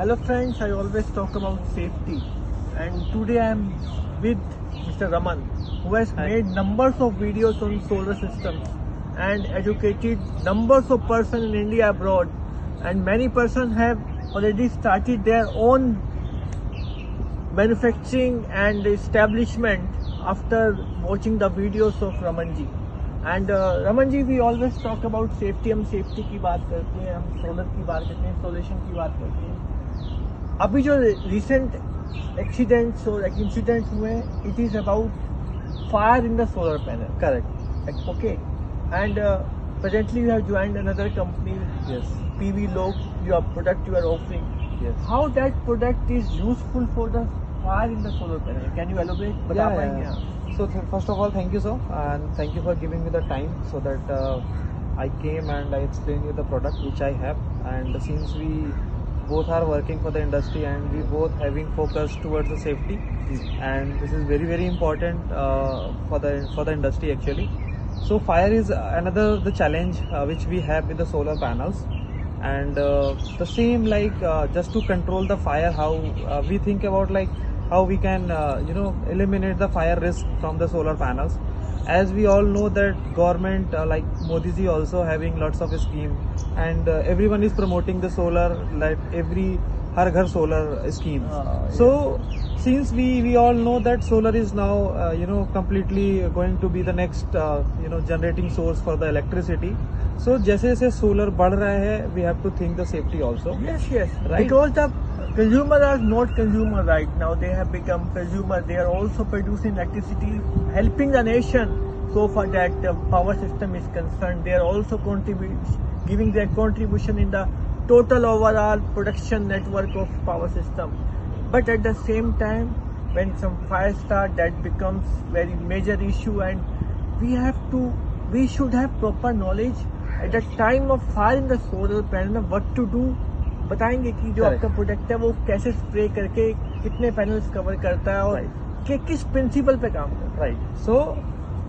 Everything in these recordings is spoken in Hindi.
Hello friends, I always talk about safety, and today I am with Mr. Raman, who has made numbers of videos on solar systems and educated numbers of persons in India abroad, and many persons have already started their own manufacturing and establishment after watching the videos of Ramanji. And Ramanji, we always talk about safety. हम safety की बात करते हैं, हम solar की बात करते हैं, installation की बात करते हैं. अभी जो recent accidents और incidents हुए, it is about fire in the solar panel. Correct. Okay. And presently you have joined another company. Yes. PV Log, your product you are offering. Yes. How that product is useful for the fire in the solar panel? Can you elaborate? बता पाएंगे आप? So first of all, thank you sir, and thank you for giving me the time so that I came and I explained you the product which I have. And since we both are working for the industry and we both having focus towards the safety, and this is very important for the industry actually. So fire is another the challenge which we have with the solar panels, and the same like just to control the fire, how we think about like how we can eliminate the fire risk from the solar panels. As we all know that government like Modi ji also having lots of scheme, and everyone is promoting the solar, like every Har Ghar solar scheme. So since we all know that solar is now completely going to be the next generating source for the electricity. So जैसे जैसे solar बढ़ रहा है, we have to think the safety also. Yes, Right. because the consumer are not consumer right now, they have become consumer. They are also producing electricity, helping the nation. So far that the power system is concerned, they are also giving their contribution in the total overall production network of power system. But at the same time, when some fire start, that becomes very major issue, and we should have proper knowledge at the time of fire in the solar panel what to do. बताएंगे कि जो आपका प्रोडक्ट है वो कैसे स्प्रे करके कितने पैनल्स कवर करता है और कि किस प्रिंसिपल पे काम करता है. Right. So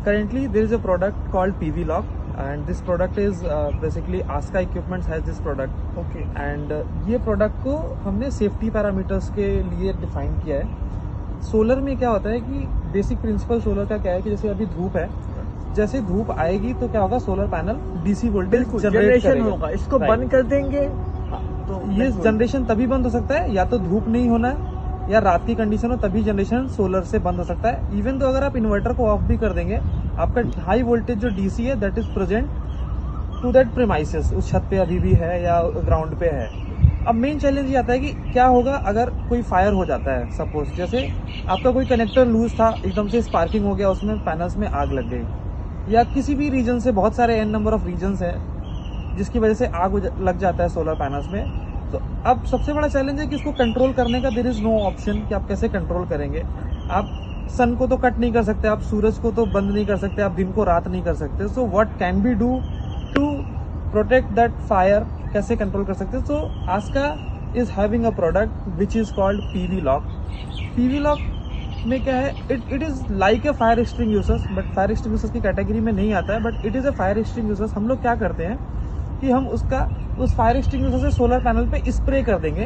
currently there is a product called PV Lock, and this product is basically Aska Equipments has this product. Okay. And ये प्रोडक्ट को हमने सेफ्टी पैरामीटर्स के लिए डिफाइन किया है. सोलर में क्या होता है कि बेसिक प्रिंसिपल सोलर का क्या है कि जैसे अभी धूप है, जैसे धूप आएगी तो क्या होगा, solar panel DC voltage generation होगा. इसको बंद कर देंगे तो ये जनरेशन तभी बंद हो सकता है या तो धूप नहीं होना है या रात की कंडीशन हो, तभी जनरेशन सोलर से बंद हो सकता है. इवन तो अगर आप इन्वर्टर को ऑफ भी कर देंगे, आपका हाई वोल्टेज जो डीसी है that is present to that premises, उस छत पे अभी भी है या ग्राउंड पे है. अब मेन चैलेंज ये आता है कि क्या होगा अगर कोई फायर हो जाता है. सपोज जैसे आपका कोई कनेक्टर लूज था, एकदम से स्पार्किंग हो गया, उसमें पैनल्स में आग लग गई, या किसी भी रीजन से, बहुत सारे एन नंबर ऑफ रीजन्स हैं जिसकी वजह से आग लग जाता है सोलर पैनल्स में. तो अब सबसे बड़ा चैलेंज है कि इसको कंट्रोल करने का देयर इज नो ऑप्शन कि आप कैसे कंट्रोल करेंगे. आप सन को तो कट नहीं कर सकते, आप सूरज को तो बंद नहीं कर सकते, आप दिन को रात नहीं कर सकते. So what can be do to protect that fire, कैसे कंट्रोल कर सकते हैं. So Aska is having a product which is called PV lock. PV lock में क्या है, it is like a fire extinguishers, but fire extinguishers की कैटेगरी में नहीं आता है, but it is a fire extinguishers. हम लोग क्या करते हैं कि हम उस फायर एक्सटिंग्विशर से सोलर पैनल पे स्प्रे कर देंगे.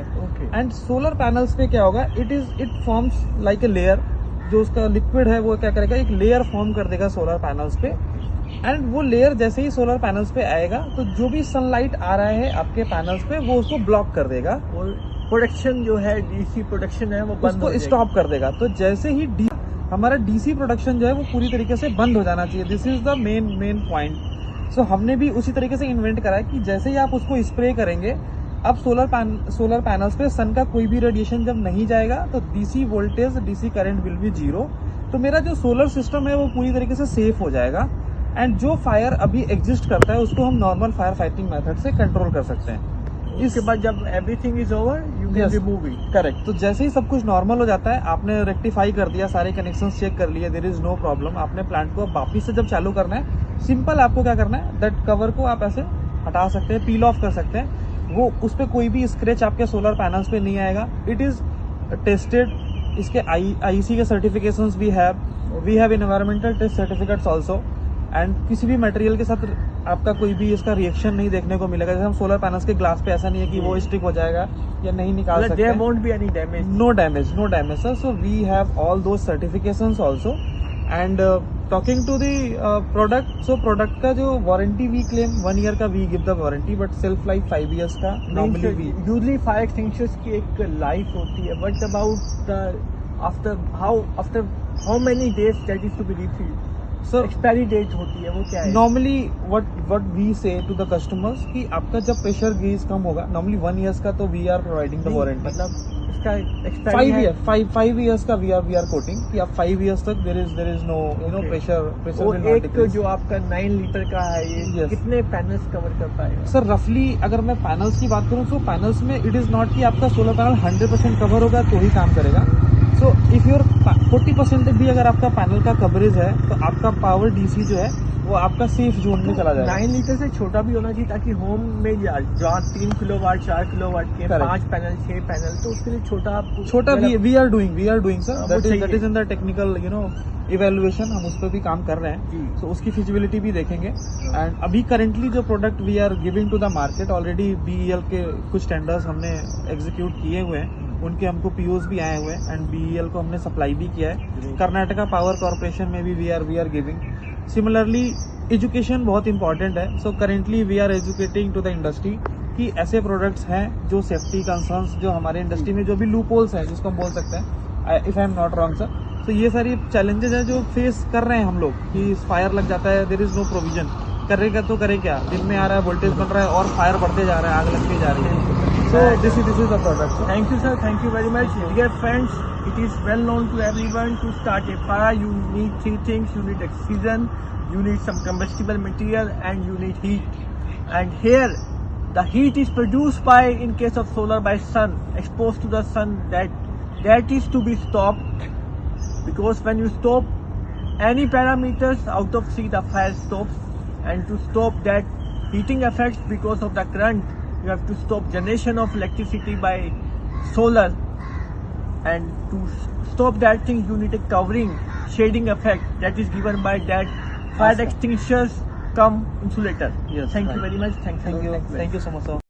एंड सोलर पैनल्स पे क्या होगा, it forms like a layer. जो उसका लिक्विड है वो क्या करेगा, एक लेयर फॉर्म कर देगा सोलर पैनल्स पे. एंड वो लेयर जैसे ही सोलर पैनल्स पे आएगा तो जो भी सनलाइट आ रहा है आपके पैनल्स पे वो उसको ब्लॉक कर देगा. और प्रोडक्शन जो है, डीसी प्रोडक्शन है, वो बंद उसको स्टॉप कर देगा. तो जैसे ही हमारा डीसी प्रोडक्शन जो है वो पूरी तरीके से बंद हो जाना चाहिए. This is the main point. So हमने भी उसी तरीके से इन्वेंट करा है कि जैसे ही आप उसको स्प्रे करेंगे, अब सोलर पैनल्स पे सन का कोई भी रेडिएशन जब नहीं जाएगा तो DC voltage, DC current will be zero. तो मेरा जो सोलर सिस्टम है वो पूरी तरीके से सेफ हो जाएगा. एंड जो फायर अभी एग्जिस्ट करता है उसको हम नॉर्मल फायर फाइटिंग मेथड से कंट्रोल कर सकते हैं. इसके बाद जब everything is over you can remove it. Correct. तो जैसे ही सब कुछ नॉर्मल हो जाता है, आपने रेक्टिफाई कर दिया, सारे कनेक्शंस चेक कर लिए, देयर इज नो प्रॉब्लम, आपने प्लांट को वापिस से जब चालू करना है, सिंपल आपको क्या करना है, दैट कवर को आप ऐसे हटा सकते हैं, पील ऑफ कर सकते हैं. वो उस पर कोई भी स्क्रैच आपके सोलर पैनल्स पे नहीं आएगा. It is tested. इसके आईसी के certifications we have environmental test certificates also. And किसी भी मटेरियल के साथ आपका कोई भी इसका रिएक्शन नहीं देखने को मिलेगा। जैसे हम सोलर पैनल्स के ग्लास पे ऐसा नहीं है कि वो स्टिक हो जाएगा या नहीं निकाल सकते। There won't be any damage. No damage sir. So we have all those certifications also. And talking to the product, so product का जो वारंटी वी क्लेम 1 year का we give the warranty, but self life 5 years का normally we. Usually fire extinguishers की एक लाइफ होती है, but about the after how many days that is to be refilled? Sir expiry date होती है वो क्या है? Normally what we say to the customers कि आपका जब प्रेशर गेज कम होगा, नॉर्मली 1 years का तो we are providing the warranty. मतलब इसका एक्सपायरी 5 years का वी आर कोटिंग कि आप 5 years तक देयर इज नो प्रेशर वो एक जो आपका 9 लीटर का है ये Yes. कितने पैनल्स कवर कर पाएगा? सर रफली अगर मैं पैनल्स की बात करूं तो पैनल्स में इट इज नॉट कि आपका सोलर पैनल 100% कवर होगा तो ही काम करेगा। सो इफ योर 40% भी अगर आपका पैनल का कवरेज है तो आपका पावर डीसी जो है वो आपका सेफ जोन में चला जाएगा। 9 लीटर से छोटा भी होना चाहिए ताकि होम में जहाँ 3 किलोवाट 4 किलोवाट के Correct. 5 पैनल 6 पैनल तो उसके लिए छोटा वी आर डूइंग सर, वो दैट चाहिए। Is in the technical evaluation, हम उस पर भी काम कर रहे हैं। जी। तो उसकी फिजिबिलिटी भी देखेंगे। एंड अभी करेंटली जो product we are giving to the market, already BEL के कुछ टेंडर्स हमने एग्जीक्यूट किए हुए हैं, उनके हमको पीओस भी आए हुए हैं एंड बीईएल को हमने सप्लाई भी किया है। कर्नाटका पावर कॉर्पोरेशन में भी we are giving. Similarly education बहुत इंपॉर्टेंट है। So currently we are educating to the industry कि ऐसे प्रोडक्ट्स हैं जो सेफ्टी कंसर्न्स जो हमारे इंडस्ट्री में जो भी लूप होल्स हैं जिसको हम बोल सकते हैं, if I am not wrong sir. तो ये सारी चैलेंजेस हैं जो फेस कर रहे हैं हम लोग कि फायर लग जाता है, देयर इज नो प्रोविजन, करेगा तो करे क्या, दिन में आ रहा है वोल्टेज बन रहा है और फायर बढ़ते जा रहा है, आग लगती जा रही है। So this is the product. Thank you, sir. Thank you very much. Dear friends, it is well known to everyone to start a fire. You need 3 things. You need oxygen, you need some combustible material, and you need heat. And here, the heat is produced by, in case of solar, by sun, exposed to the sun. That is to be stopped, because when you stop any parameters out of C, the fire stops. And to stop that heating effects because of the current, you have to stop generation of electricity by solar, and to stop that thing you need a covering shading effect that is given by that fire extinguishers come insulator. Yes, Thank you right. very much. Thank you Thank you so much sir.